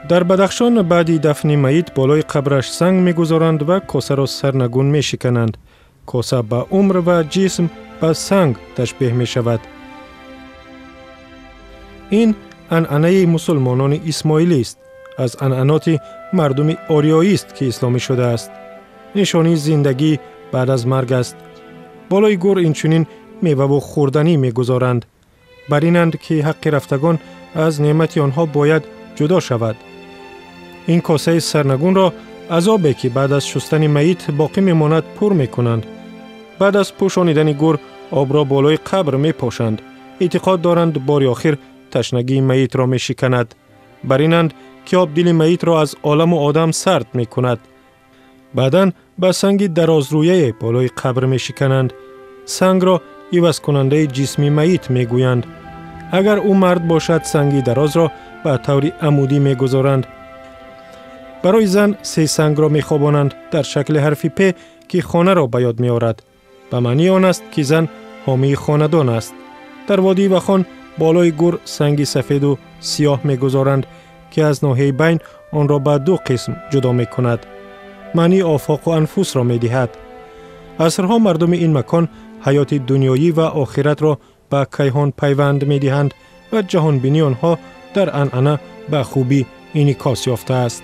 در بدخشان بعد دفن میت بالای قبرش سنگ میگذارند و کاسه را سرنگون میشکنند. کاسه به عمر و جسم به سنگ تشبیه می شود. این عنعنه مسلمانان اسماعیلی است. از عنعنات مردم آریایی است که اسلامی شده است. نشانی زندگی بعد از مرگ است. بالای گور اینچنین میوه و خوردنی میگذارند. بر اینند که حق رفتگان از نعمت آنها باید جدا شود. این کاسه سرنگون را از آبی که بعد از شستن میت باقی میماند پر میکنند. بعد از پوشانیدن گور آب را بالای قبر میپاشند. اعتقاد دارند بار آخر تشنگی میت را میشکند. بر اینند که آب دل میت را از عالم و آدم سرد میکند. بعداً به سنگ درازرویه بالای قبر میشکنند. سنگ را عوض کننده جسم میت میگویند. اگر او مرد باشد سنگی دراز را به طور عمودی میگذارند. برای زن 3 سنگ را میخوابانند در شکل حرف پ که خانه را به یاد میآورد. به معنی آن است که زن حامی خاندان است. در وادی وخان بالای گور سنگی سفید و سیاه میگذارند که از ناحیه بین آن را به 2 قسم جدا میکند. معنی آفاق و انفس را میدهد. عصرها مردم این مکان حیات دنیایی و آخرت را به کیهان پیوند میدهند و جهان بینی آنها در عنعنه به خوبی انعکاس یافته است.